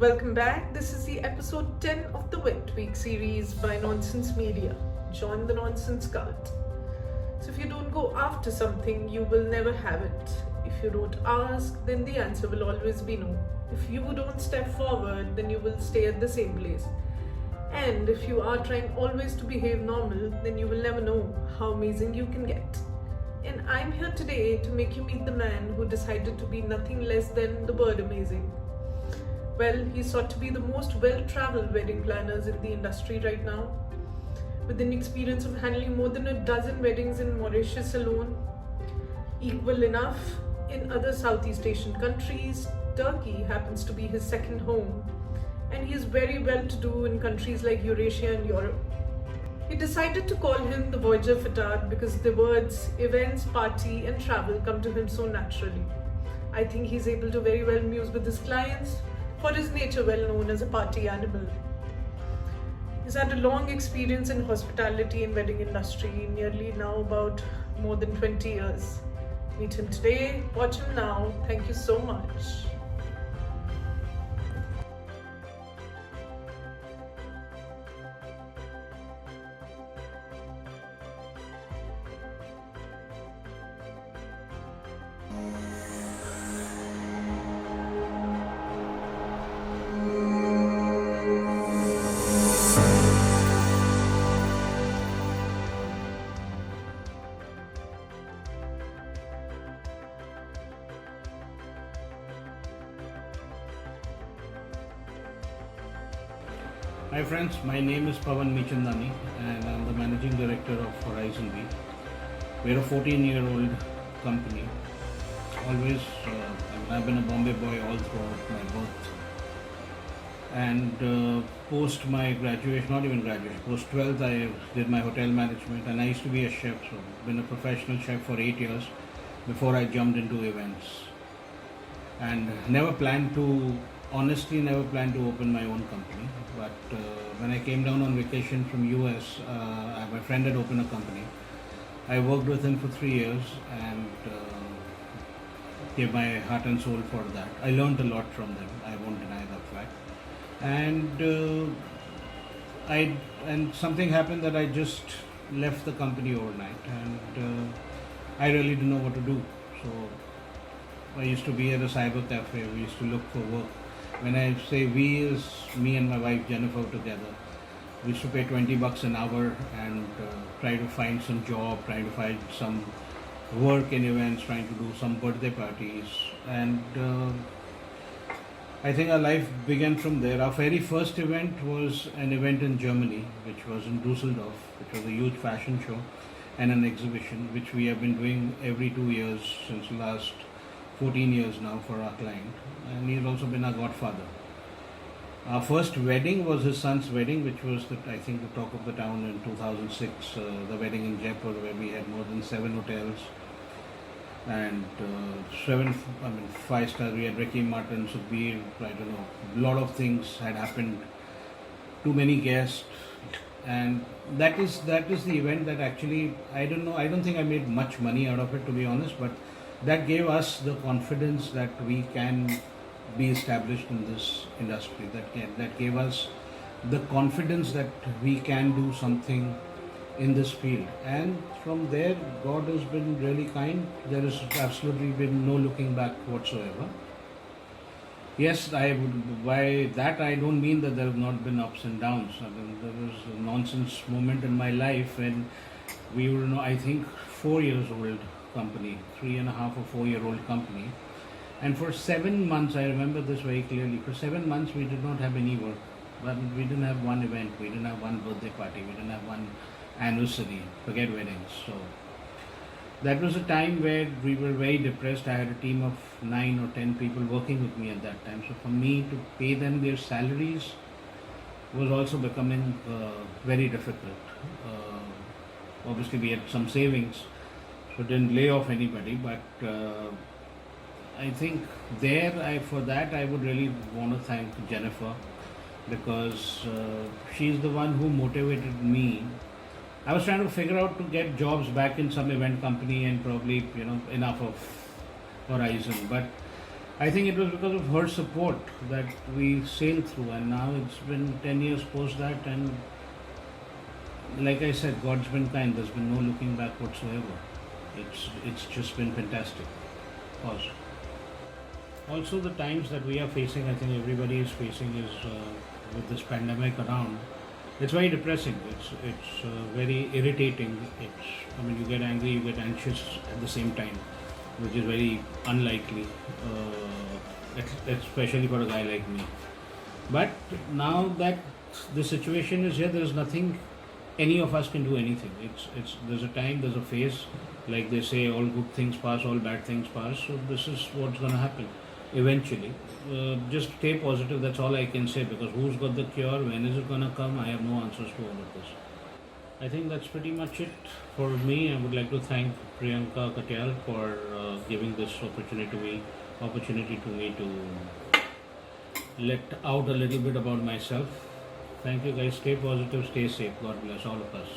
Welcome back. This is the episode 10 of the WedTweaks series by Nonsense Media. Join the nonsense cult. So if you don't go after something, you will never have it. If you don't ask, then the answer will always be no. If you don't step forward, then you will stay at the same place. And if you are trying always to behave normal, then you will never know how amazing you can get. And I'm here today to make you meet the man who decided to be nothing less than the word amazing. Well, he's thought to be the most well-traveled wedding planners in the industry right now. With an experience of handling more than a dozen weddings in Mauritius alone, equal enough in other Southeast Asian countries, Turkey happens to be his second home, and he is very well-to-do in countries like Eurasia and Europe. He decided to call him the Voyager Fatard because the words events, party and travel come to him so naturally. I think he's able to very well muse with his clients, for his nature well known as a party animal. He's had a long experience in hospitality and wedding industry, nearly now about more than 20 years. Meet him today, watch him now. Thank you so much. Hi friends, my name is Pawan Mirchandani and I'm the Managing Director of Horizon WIE. We're a 14-year-old company. Always, I've been a Bombay boy all throughout my birth. And post my graduation, not even graduation, post 12th I did my hotel management and I used to be a chef. So I've been a professional chef for 8 years before I jumped into events. And honestly never planned to open my own company, but when I came down on vacation from US, my friend had opened a company. I worked with him for 3 years and gave my heart and soul for that. I learned a lot from them, I won't deny that fact. And something happened that I just left the company overnight and I really didn't know what to do. So I used to be at a cyber cafe, we used to look for work. When I say we, is me and my wife Jeniffer together. We used to pay $20 an hour and try to find some job, try to find some work in events, trying to do some birthday parties. And I think our life began from there. Our very first event was an event in Germany, which was in Dusseldorf, which was a huge fashion show and an exhibition, which we have been doing every 2 years since the last 14 years now for our client, and he's also been our godfather. Our first wedding was his son's wedding, which was I think the talk of the town in 2006, the wedding in Jaipur, where we had more than 7 hotels and 5-star. We had Ricky Martin, Sukhbir, I don't know, a lot of things had happened, too many guests, and that is the event that actually, I don't think I made much money out of it, to be honest, but that gave us the confidence that we can be established in this industry. That gave us the confidence that we can do something in this field. And from there, God has been really kind. There has absolutely been no looking back whatsoever. Yes, by that I don't mean that there have not been ups and downs. I mean, there was a nonsense moment in my life when we were, I think, 4 years old company, 3.5 or 4 year old company, and for 7 months, I remember this very clearly, for 7 months we did not have any work. We didn't have one event, we didn't have one birthday party, we didn't have one anniversary, forget weddings. So that was a time where we were very depressed. I had a team of 9 or 10 people working with me at that time, so for me to pay them their salaries was also becoming very difficult. Obviously we had some savings, so didn't lay off anybody, but I think for that I would really want to thank Jeniffer, because she's the one who motivated me. I was trying to figure out to get jobs back in some event company and probably enough of Horizon, but I think it was because of her support that we sailed through, and now it's been 10 years post that, and like I said, God's been kind. There's been no looking back whatsoever. It's just been fantastic. Pause. Also, the times that we are facing, I think everybody is facing, is with this pandemic around. It's very depressing. It's very irritating. You get angry, you get anxious at the same time, which is very unlikely, especially for a guy like me. But now that the situation is here, there is nothing any of us can do anything. There's a time, there's a phase, like they say, all good things pass, all bad things pass. So this is what's going to happen eventually. Just stay positive. That's all I can say, because who's got the cure? When is it going to come? I have no answers to all of this. I think that's pretty much it for me. I would like to thank Priyanka Katyal for giving this opportunity to me to let out a little bit about myself. Thank you guys. Stay positive, stay safe. God bless all of us.